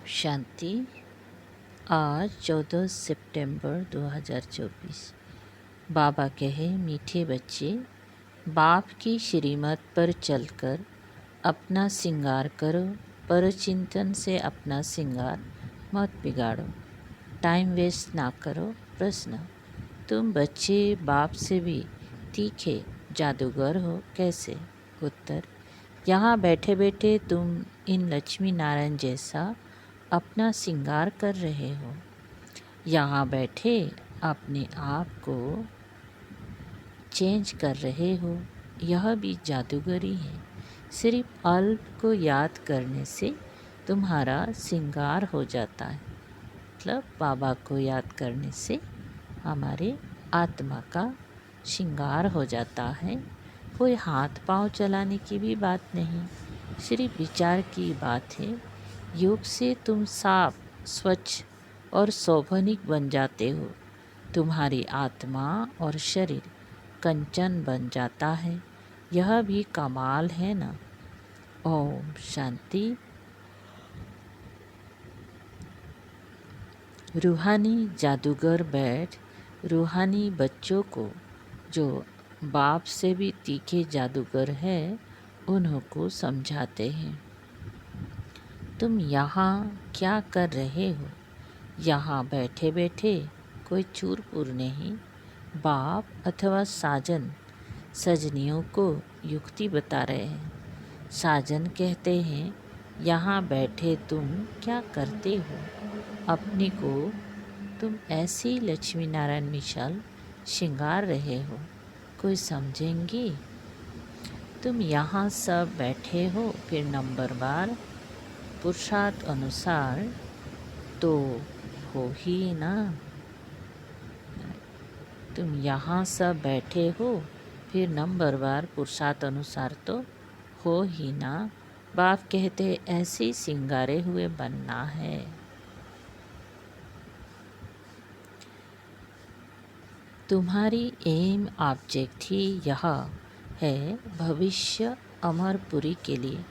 शांति। आज 14 सितंबर 2024। बाबा कहे, मीठे बच्चे, बाप की श्रीमत पर चलकर अपना श्रृंगार करो। पर चिंतन से अपना श्रृंगार मत बिगाड़ो। टाइम वेस्ट ना करो। प्रश्न: तुम बच्चे बाप से भी तीखे जादूगर हो, कैसे? उत्तर: यहाँ बैठे बैठे तुम इन लक्ष्मी नारायण जैसा अपना श्रृंगार कर रहे हो। यहाँ बैठे अपने आप को चेंज कर रहे हो। यह भी जादूगरी है। सिर्फ अल्प को याद करने से तुम्हारा श्रृंगार हो जाता है। मतलब बाबा को याद करने से हमारे आत्मा का श्रृंगार हो जाता है। कोई हाथ पांव चलाने की भी बात नहीं, सिर्फ विचार की बात है। योग से तुम साफ, स्वच्छ और शोभनिक बन जाते हो। तुम्हारी आत्मा और शरीर कंचन बन जाता है। यह भी कमाल है ना। ओम शांति। रूहानी जादूगर बैठ रूहानी बच्चों को, जो बाप से भी तीखे जादूगर है, उन्हों को समझाते हैं। तुम यहाँ क्या कर रहे हो? यहाँ बैठे बैठे कोई चूर-पुर नहीं, बाप अथवा साजन सजनियों को युक्ति बता रहे हैं। साजन कहते हैं, यहाँ बैठे तुम क्या करते हो? अपने को तुम ऐसी लक्ष्मी नारायण मिसाल श्रृंगार रहे हो। कोई समझेंगी? तुम यहाँ सब बैठे हो, फिर नंबर बार पुरुषार्थ अनुसार तो हो ही ना। तुम यहाँ सब बैठे हो, फिर नंबर बार पुरुषार्थ अनुसार तो हो ही ना। बाप कहते ऐसे सिंगारे हुए बनना है। तुम्हारी एम ऑब्जेक्ट ही यह है, भविष्य अमरपुरी के लिए।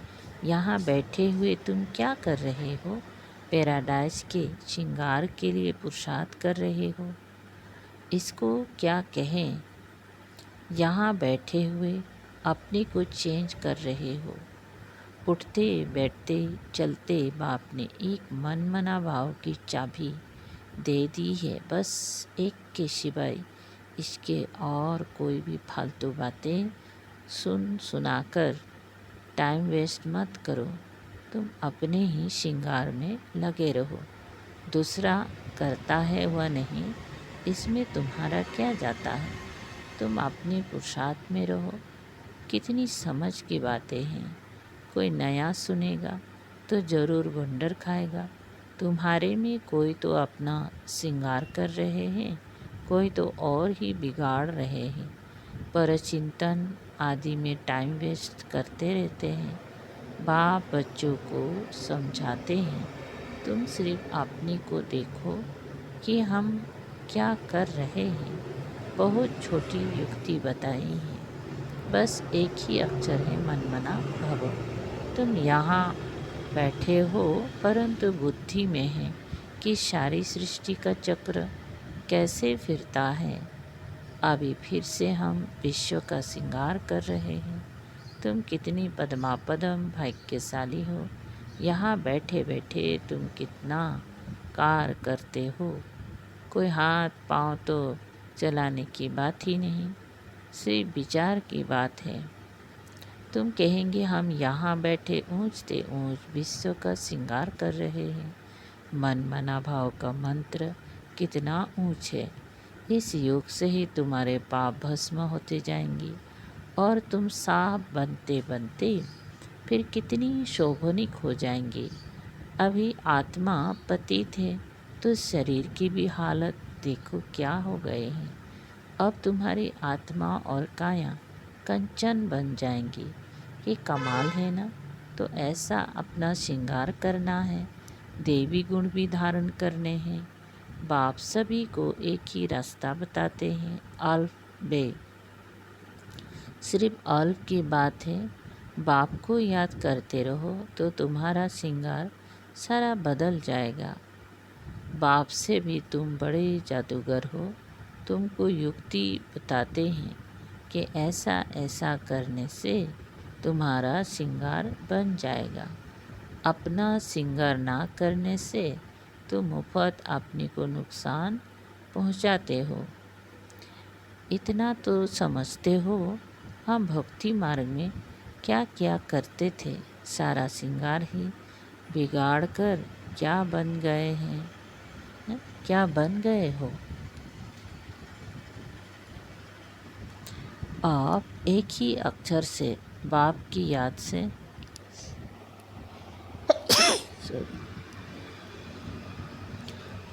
यहाँ बैठे हुए तुम क्या कर रहे हो? पैराडाइज के श्रृंगार के लिए पुरुषार्थ कर रहे हो। इसको क्या कहें? यहाँ बैठे हुए अपने को चेंज कर रहे हो। उठते बैठते चलते बाप ने एक मनमना भाव की चाबी दे दी है। बस एक के सिवाय इसके और कोई भी फालतू बातें सुनाकर टाइम वेस्ट मत करो। तुम अपने ही श्रृंगार में लगे रहो। दूसरा करता है वह नहीं, इसमें तुम्हारा क्या जाता है? तुम अपने पुरुषार्थ में रहो। कितनी समझ की बातें हैं। कोई नया सुनेगा तो ज़रूर वंडर खाएगा। तुम्हारे में कोई तो अपना श्रृंगार कर रहे हैं, कोई तो और ही बिगाड़ रहे हैं। पर चिंतन आदि में टाइम वेस्ट करते रहते हैं। बाप बच्चों को समझाते हैं, तुम सिर्फ अपने को देखो कि हम क्या कर रहे हैं। बहुत छोटी युक्ति बताई है। बस एक ही अक्षर है, मनमना भव। तुम यहाँ बैठे हो, परंतु बुद्धि में है कि सारी सृष्टि का चक्र कैसे फिरता है। अभी फिर से हम विश्व का श्रृंगार कर रहे हैं। तुम कितनी पद्मापदम भाग्यशाली हो। यहाँ बैठे बैठे तुम कितना कार्य करते हो। कोई हाथ पांव तो चलाने की बात ही नहीं, सिर्फ विचार की बात है। तुम कहेंगे हम यहाँ बैठे ऊंच ते ऊंच विश्व का श्रृंगार कर रहे हैं। मन मना भाव का मंत्र कितना ऊंच है। इस योग से ही तुम्हारे पाप भस्म होते जाएंगी और तुम साफ बनते बनते फिर कितनी शोभनिक हो जाएंगी। अभी आत्मा पतित है तो शरीर की भी हालत देखो क्या हो गए हैं। अब तुम्हारी आत्मा और काया कंचन बन जाएंगी। ये कमाल है ना। तो ऐसा अपना श्रृंगार करना है। देवी गुण भी धारण करने हैं। बाप सभी को एक ही रास्ता बताते हैं, अल्फ बे। सिर्फ अल्फ की बात है। बाप को याद करते रहो तो तुम्हारा श्रृंगार सारा बदल जाएगा। बाप से भी तुम बड़े जादूगर हो। तुमको युक्ति बताते हैं कि ऐसा ऐसा करने से तुम्हारा श्रृंगार बन जाएगा। अपना श्रृंगार ना करने से तुम मुफ्त अपने को नुकसान पहुंचाते हो। इतना तो समझते हो हम भक्ति मार्ग में क्या क्या करते थे। सारा श्रृंगार ही बिगाड़ कर क्या बन गए हैं, क्या बन गए हो। आप एक ही अक्षर से बाप की याद से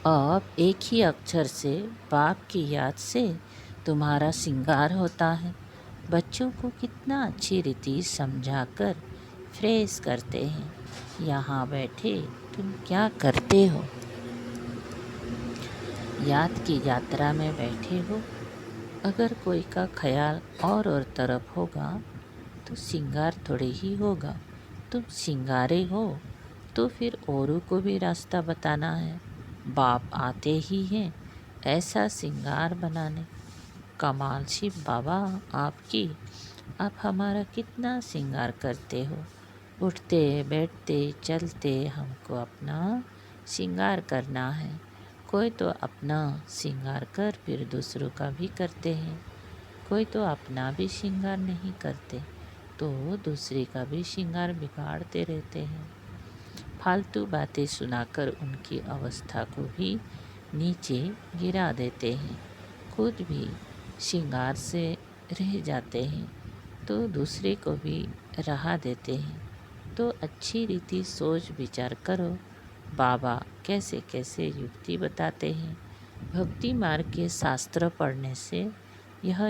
आप एक ही अक्षर से बाप की याद से तुम्हारा श्रृंगार होता है। बच्चों को कितना अच्छी रीति समझाकर फ्रेश करते हैं। यहाँ बैठे तुम क्या करते हो? याद की यात्रा में बैठे हो। अगर कोई का ख्याल और तरफ होगा तो श्रृंगार थोड़े ही होगा। तुम श्रृंगारे हो तो फिर औरों को भी रास्ता बताना है। बाप आते ही हैं ऐसा श्रृंगार बनाने। कमाल शिव बाबा आपकी। आप हमारा कितना श्रृंगार करते हो। उठते बैठते चलते हमको अपना श्रृंगार करना है। कोई तो अपना श्रृंगार कर फिर दूसरों का भी करते हैं। कोई तो अपना भी श्रृंगार नहीं करते तो दूसरे का भी श्रृंगार बिगाड़ते रहते हैं। फालतू बातें सुनाकर उनकी अवस्था को भी नीचे गिरा देते हैं। खुद भी श्रृंगार से रह जाते हैं तो दूसरे को भी रहा देते हैं। तो अच्छी रीति सोच विचार करो। बाबा कैसे कैसे युक्ति बताते हैं। भक्ति मार्ग के शास्त्र पढ़ने से यह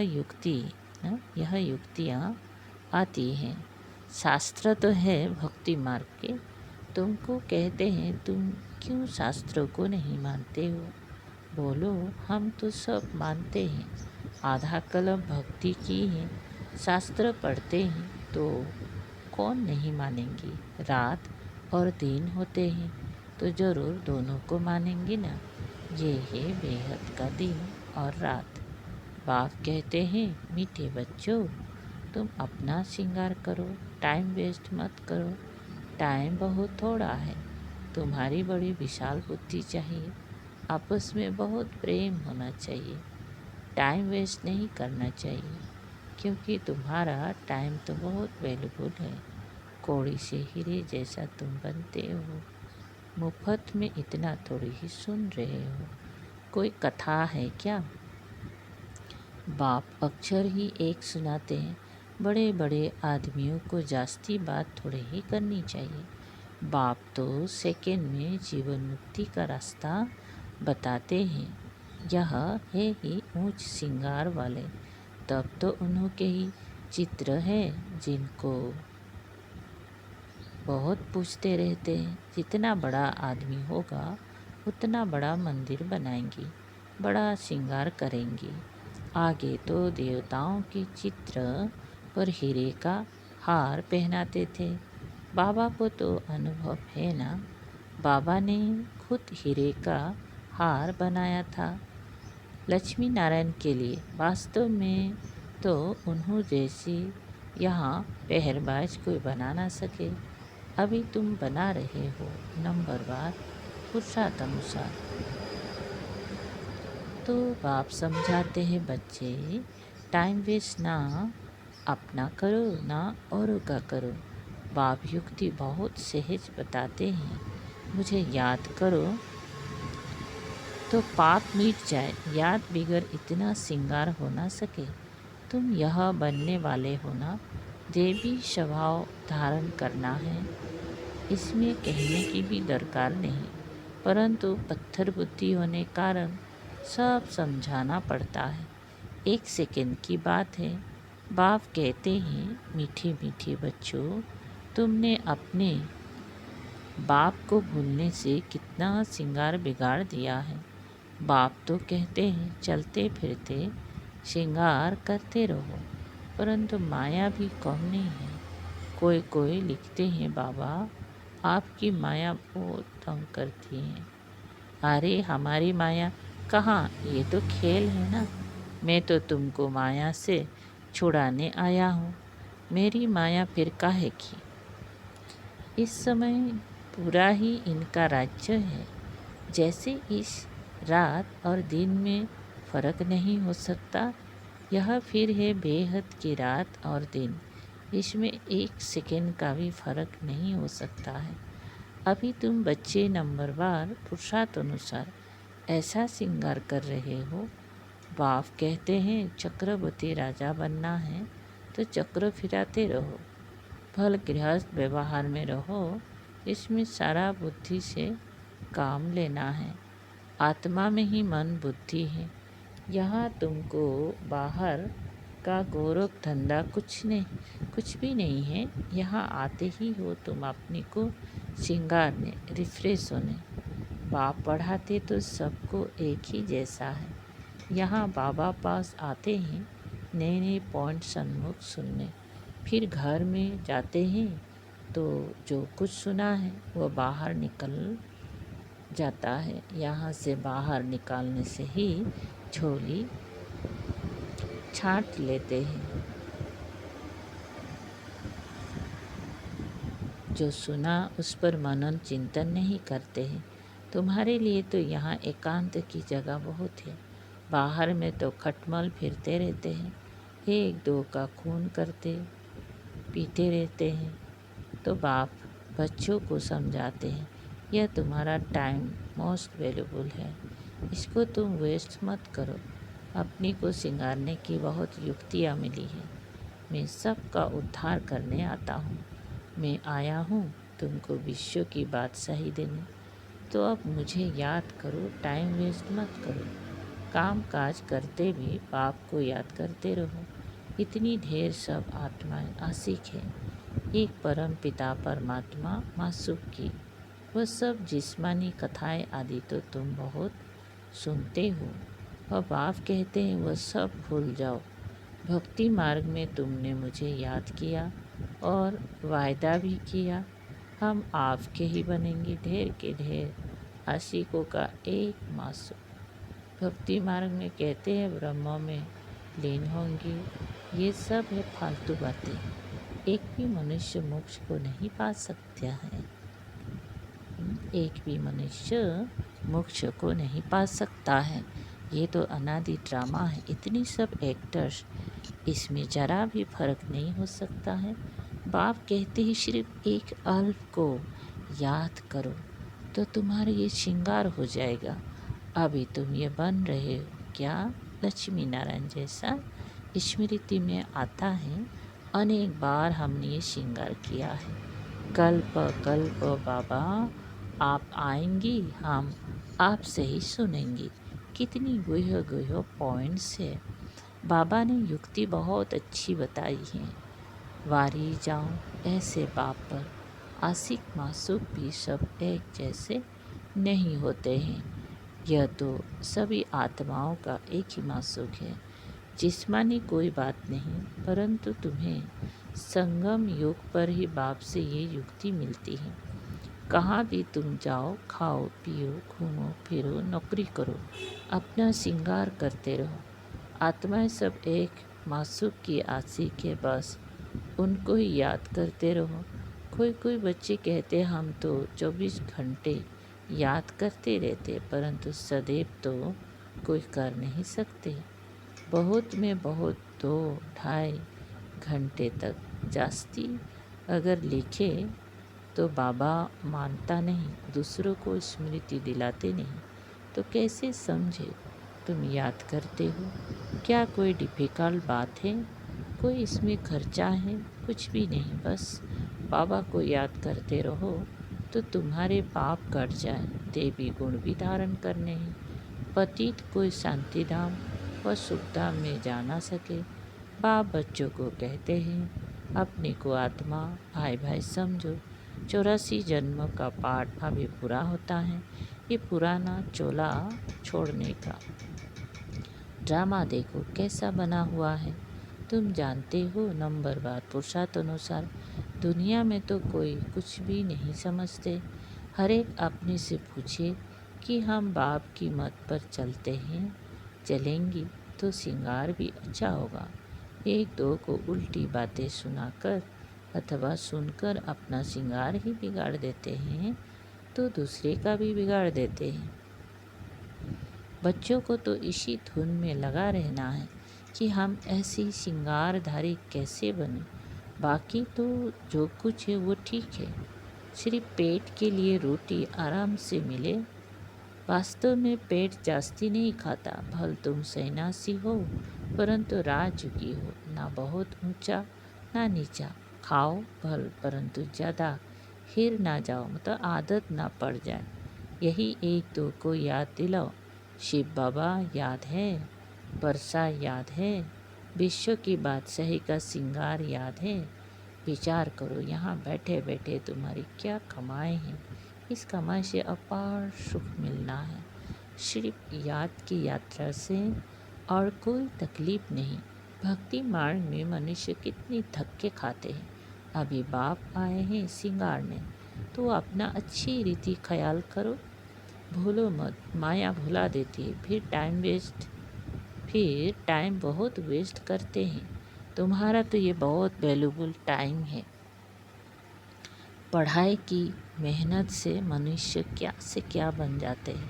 युक्तियाँ आती हैं। शास्त्र तो है भक्ति मार्ग के। तुमको कहते हैं तुम क्यों शास्त्रों को नहीं मानते हो। बोलो हम तो सब मानते हैं। आधा कलम भक्ति की है। शास्त्र पढ़ते हैं तो कौन नहीं मानेंगे। रात और दिन होते हैं तो ज़रूर दोनों को मानेंगे ना। ये है बेहद का दिन और रात। बाप कहते हैं मीठे बच्चों तुम अपना श्रृंगार करो। टाइम वेस्ट मत करो। टाइम बहुत थोड़ा है। तुम्हारी बड़ी विशाल बुद्धि चाहिए। आपस में बहुत प्रेम होना चाहिए। टाइम वेस्ट नहीं करना चाहिए क्योंकि तुम्हारा टाइम तो बहुत वैल्यूबल है। कौड़ी से हीरे जैसा तुम बनते हो। मुफ्त में इतना थोड़ी ही सुन रहे हो। कोई कथा है क्या? बाप अक्षर ही एक सुनाते हैं। बड़े बड़े आदमियों को जास्ती बात थोड़े ही करनी चाहिए। बाप तो सेकेंड में जीवन मुक्ति का रास्ता बताते हैं। यह है ही ऊंच श्रृंगार वाले। तब तो उन्हों के ही चित्र है जिनको बहुत पूछते रहते हैं। जितना बड़ा आदमी होगा उतना बड़ा मंदिर बनाएंगे, बड़ा श्रृंगार करेंगे। आगे तो देवताओं के चित्र पर हीरे का हार पहनाते थे। बाबा को तो अनुभव है ना। बाबा ने खुद हीरे का हार बनाया था लक्ष्मी नारायण के लिए। वास्तव में तो उन्हों जैसी यहाँ पहरबाज कोई बना ना सके। अभी तुम बना रहे हो नंबरवार पुरुषानुसार। तो बाप समझाते हैं बच्चे टाइम वेस्ट ना अपना करो ना औरों का करो। बाप युक्ति बहुत सहज बताते हैं। मुझे याद करो तो पाप मिट जाए। याद बिगर इतना श्रृंगार हो ना सके। तुम यह बनने वाले हो ना। देवी स्वभाव धारण करना है। इसमें कहने की भी दरकार नहीं, परंतु पत्थर बुद्धि होने कारण सब समझाना पड़ता है। एक सेकंड की बात है। बाप कहते हैं मीठे मीठे बच्चों तुमने अपने बाप को भूलने से कितना श्रृंगार बिगाड़ दिया है। बाप तो कहते हैं चलते फिरते श्रृंगार करते रहो, परंतु माया भी कम नहीं है। कोई कोई लिखते हैं बाबा आपकी माया बहुत तंग करती है। अरे हमारी माया कहाँ, ये तो खेल है ना। मैं तो तुमको माया से छुड़ाने आया हूँ। मेरी माया फिर काहे की। इस समय पूरा ही इनका राज्य है। जैसे इस रात और दिन में फर्क नहीं हो सकता, यह फिर है बेहद की रात और दिन। इसमें एक सेकंड का भी फर्क नहीं हो सकता है। अभी तुम बच्चे नंबरवार पुरुषानुसार ऐसा श्रृंगार कर रहे हो। बाप कहते हैं चक्रवर्ती राजा बनना है तो चक्र फिराते रहो। फल गृहस्थ व्यवहार में रहो। इसमें सारा बुद्धि से काम लेना है। आत्मा में ही मन बुद्धि है। यहाँ तुमको बाहर का गौरव धंधा कुछ भी नहीं है। यहाँ आते ही हो तुम अपने को श्रृंगारने, रिफ्रेश होने। बाप पढ़ाते तो सबको एक ही जैसा है। यहाँ बाबा पास आते हैं नए नए पॉइंट सन्मुख सुनने। फिर घर में जाते हैं तो जो कुछ सुना है वह बाहर निकल जाता है। यहाँ से बाहर निकालने से ही झोली छांट लेते हैं। जो सुना उस पर मनन चिंतन नहीं करते हैं। तुम्हारे लिए तो यहाँ एकांत की जगह बहुत है। बाहर में तो खटमल फिरते रहते हैं, एक दो का खून करते पीते रहते हैं। तो बाप बच्चों को समझाते हैं यह तुम्हारा टाइम मोस्ट वैल्यूबल है, इसको तुम वेस्ट मत करो। अपनी को सिंगारने की बहुत युक्तियाँ मिली है। मैं सबका उद्धार करने आता हूँ। मैं आया हूँ तुमको विश्व की बात सही देने। तो अब मुझे याद करो, टाइम वेस्ट मत करो। काम काज करते भी बाप को याद करते रहो। इतनी ढेर सब आत्माएं आशिक है। एक परम पिता परमात्मा मासूक की। वह सब जिस्मानी कथाएं आदि तो तुम बहुत सुनते हो। और बाप कहते हैं वह सब भूल जाओ। भक्ति मार्ग में तुमने मुझे याद किया और वायदा भी किया, हम आपके ही बनेंगे ढेर के ढेर आशिकों का एक मासूम। भक्ति मार्ग में कहते हैं ब्रह्म में लीन होंगे। ये सब है फालतू बातें। एक भी मनुष्य मोक्ष को नहीं पा सकता है। एक भी मनुष्य मोक्ष को नहीं पा सकता है। ये तो अनादि ड्रामा है। इतनी सब एक्टर्स, इसमें जरा भी फर्क नहीं हो सकता है। बाप कहते हैं सिर्फ एक अल्प को याद करो तो तुम्हारा ये श्रृंगार हो जाएगा। अभी तुम ये बन रहे हो क्या लक्ष्मी नारायण जैसा स्मृति में आता है। अनेक बार हमने ये श्रृंगार किया है। कल्प कल्प बाबा आप आएंगी, हम आपसे ही सुनेंगे। कितनी गुह्य गुह्य पॉइंट्स है। बाबा ने युक्ति बहुत अच्छी बताई है। वारी जाऊं ऐसे बाप पर। आशिक मासूक भी सब एक जैसे नहीं होते हैं। यह तो सभी आत्माओं का एक ही मासूक है। जिस्मानी कोई बात नहीं, परंतु तुम्हें संगम युग पर ही बाप से ये युक्ति मिलती है। कहाँ भी तुम जाओ, खाओ पियो, घूमो फिरो, नौकरी करो, अपना श्रृंगार करते रहो। आत्माएं सब एक मासूक की आशिक है, बस उनको ही याद करते रहो। कोई कोई बच्चे कहते हम तो 24 घंटे याद करते रहते, परंतु सदैव तो कोई कर नहीं सकते। बहुत में बहुत 2-2.5 घंटे तक जास्ती अगर लिखे तो बाबा मानता नहीं, दूसरों को स्मृति दिलाते नहीं, तो कैसे समझे तुम याद करते हो। क्या कोई डिफ़िकल्ट बात है, कोई इसमें खर्चा है, कुछ भी नहीं। बस बाबा को याद करते रहो तो तुम्हारे पाप कट जाए। देवी गुण भी धारण करने हैं। पतित कोई शांतिधाम व सुखधाम में जा ना सके। बाप बच्चों को कहते हैं अपने को आत्मा भाई भाई समझो। 84 जन्म का पाठ अभी पूरा होता है। ये पुराना चोला छोड़ने का ड्रामा देखो कैसा बना हुआ है। तुम जानते हो नंबरवार पुरुषार्थ अनुसार दुनिया में तो कोई कुछ भी नहीं समझते। हर एक अपने से पूछे कि हम बाप की मत पर चलते हैं, चलेंगी तो श्रृंगार भी अच्छा होगा। एक दो को उल्टी बातें सुनाकर अथवा सुनकर अपना श्रृंगार ही बिगाड़ देते हैं, तो दूसरे का भी बिगाड़ देते हैं। बच्चों को तो इसी धुन में लगा रहना है कि हम ऐसी श्रृंगारधारी कैसे बने। बाकी तो जो कुछ है वो ठीक है, सिर्फ पेट के लिए रोटी आराम से मिले। वास्तव में पेट जास्ती नहीं खाता। भल तुम सन्यासी हो परंतु राजयोगी हो, ना बहुत ऊंचा ना नीचा। खाओ भल परंतु ज़्यादा हिर ना जाओ, मतलब आदत ना पड़ जाए। यही एक दो को याद दिलाओ। शिव बाबा याद है, वर्षा याद है, विश्व की बादशाही का श्रृंगार याद है। विचार करो, यहाँ बैठे बैठे तुम्हारी क्या कमाई है। इस कमाई से अपार सुख मिलना है, सिर्फ याद की यात्रा से, और कोई तकलीफ नहीं। भक्ति मार्ग में मनुष्य कितनी धक्के खाते हैं। अभी बाप आए हैं श्रृंगारने, तो अपना अच्छी रीति ख्याल करो। भूलो मत, माया भुला देती है। फिर टाइम बहुत वेस्ट करते हैं। तुम्हारा तो ये बहुत वैल्यूबल टाइम है। पढ़ाई की मेहनत से मनुष्य क्या से क्या बन जाते हैं।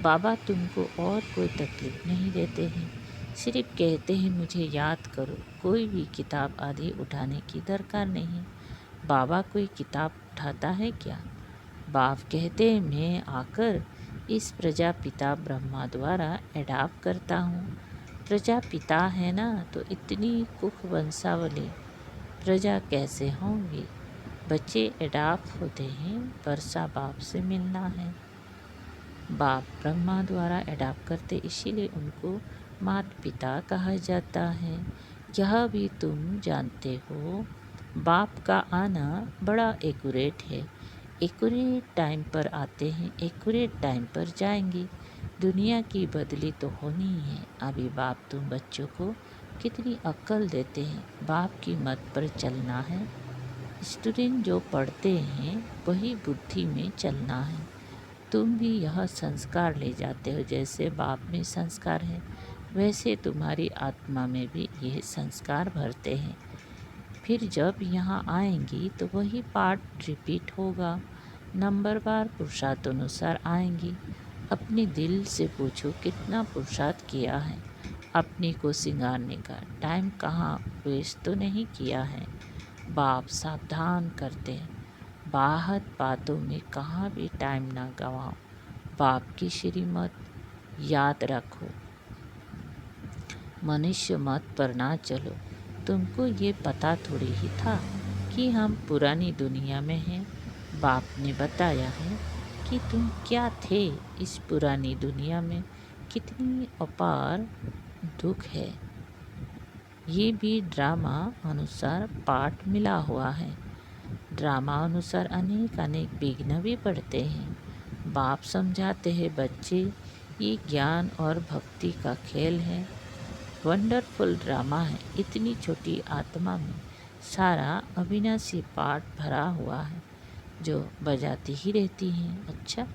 बाबा तुमको और कोई तकलीफ नहीं देते हैं, सिर्फ कहते हैं मुझे याद करो। कोई भी किताब आदि उठाने की दरकार नहीं। बाबा कोई किताब उठाता है क्या? बाप कहते हैं मैं आकर इस प्रजापिता ब्रह्मा द्वारा एडाप्ट करता हूँ। प्रजापिता है ना, तो इतनी कुख वंशावली प्रजा कैसे होंगी। बच्चे एडाप्ट होते हैं, वर्षा बाप से मिलना है। बाप ब्रह्मा द्वारा एडाप्ट करते, इसीलिए उनको माता पिता कहा जाता है। यह भी तुम जानते हो, बाप का आना बड़ा एक्यूरेट है। एक्यूरेट टाइम पर आते हैं, एक्यूरेट टाइम पर जाएंगे। दुनिया की बदली तो होनी ही है। अभी बाप तुम बच्चों को कितनी अक्ल देते हैं। बाप की मत पर चलना है। स्टूडेंट जो पढ़ते हैं वही बुद्धि में चलना है। तुम भी यह संस्कार ले जाते हो। जैसे बाप में संस्कार है, वैसे तुम्हारी आत्मा में भी यह संस्कार भरते हैं। फिर जब यहाँ आएंगी तो वही पाठ रिपीट होगा। नंबरवार पुरुषार्थ अनुसार आएंगी। अपने दिल से पूछो कितना पुरुषार्थ किया है। अपने को सिंगारने का टाइम कहाँ वेस्ट तो नहीं किया है। बाप सावधान करते हैं, बाहर बातों में कहाँ भी टाइम ना गवाओ। बाप की श्रीमत याद रखो, मनुष्य मत पर ना चलो। तुमको ये पता थोड़ी ही था कि हम पुरानी दुनिया में हैं। बाप ने बताया है कि तुम क्या थे इस पुरानी दुनिया में। कितनी अपार दुख है। ये भी ड्रामा अनुसार पाठ मिला हुआ है। ड्रामा अनुसार अनेक अनेक विघ्न भी पड़ते हैं। बाप समझाते हैं बच्चे, ये ज्ञान और भक्ति का खेल है। वंडरफुल ड्रामा है। इतनी छोटी आत्मा में सारा अविनाशी पाठ भरा हुआ है, जो बजाती ही रहती हैं। अच्छा,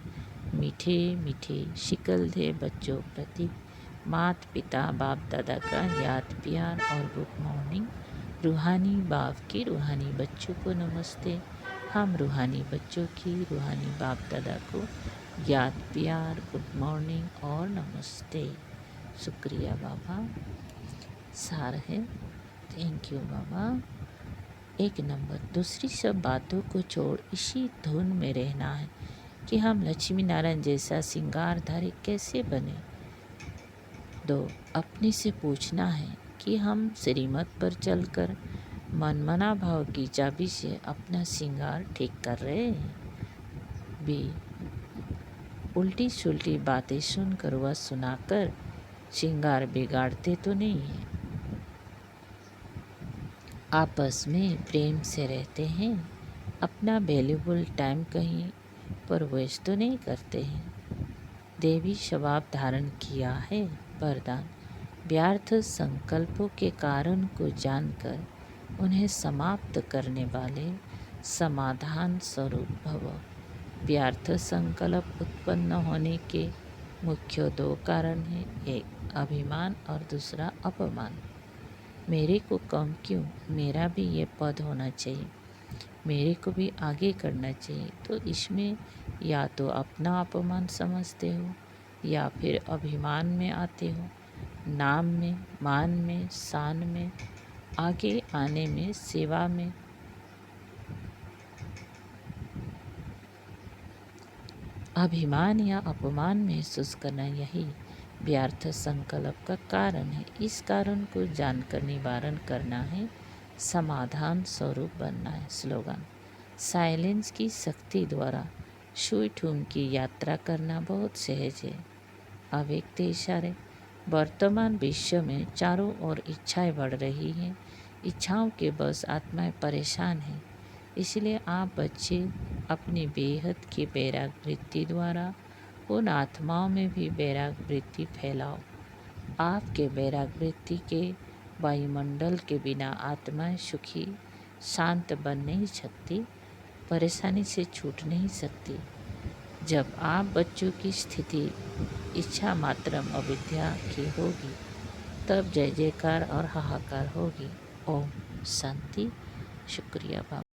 मीठे मीठे शिकल दे बच्चों प्रति माता पिता बाप दादा का याद प्यार और गुड मॉर्निंग। रूहानी बाप की रूहानी बच्चों को नमस्ते। हम रूहानी बच्चों की रूहानी बाप दादा को याद प्यार गुड मॉर्निंग और नमस्ते। शुक्रिया बाबा। सार है, थैंक यू बाबा। एक नंबर, दूसरी सब बातों को छोड़ इसी धुन में रहना है कि हम लक्ष्मी नारायण जैसा श्रृंगारधारी कैसे बने। 2, अपने से पूछना है कि हम श्रीमत पर चलकर मनमना भाव की चाबी से अपना श्रृंगार ठीक कर रहे हैं। बी, उल्टी सुल्टी बातें सुनकर व सुनाकर श्रृंगार बिगाड़ते तो नहीं है। आपस में प्रेम से रहते हैं। अपना वैल्यूबल टाइम कहीं पर वेस्ट तो नहीं करते हैं। देवी स्वभाव धारण किया है। वरदान, व्यर्थ संकल्पों के कारण को जानकर उन्हें समाप्त करने वाले समाधान स्वरूप भव। व्यर्थ संकल्प उत्पन्न होने के मुख्य दो कारण हैं, एक अभिमान और दूसरा अपमान। मेरे को कम क्यों, मेरा भी ये पद होना चाहिए, मेरे को भी आगे करना चाहिए। तो इसमें या तो अपना अपमान समझते हो या फिर अभिमान में आते हो, नाम में, मान में, शान में, आगे आने में, सेवा में। अभिमान या अपमान महसूस करना यही व्यर्थ संकल्प का कारण है। इस कारण को जानकर निवारण करना है, समाधान स्वरूप बनना है। स्लोगन: साइलेंस की शक्ति द्वारा सुई ठूम की यात्रा करना बहुत सहज है। अव्यक्त इशारे: वर्तमान विश्व में चारों ओर इच्छाएं बढ़ रही हैं, इच्छाओं के बस आत्माएं परेशान हैं। इसलिए आप बच्चे अपनी बेहद की वैराग वृत्ति द्वारा उन आत्माओं में भी वैराग वृत्ति फैलाओ। आपके वैराग वृत्ति के वायुमंडल के बिना आत्माएं सुखी शांत बन नहीं सकती, परेशानी से छूट नहीं सकती। जब आप बच्चों की स्थिति इच्छा मात्रम अविद्या की होगी, तब जय जयकार और हाहाकार होगी। ओम शांति। शुक्रिया बाबा।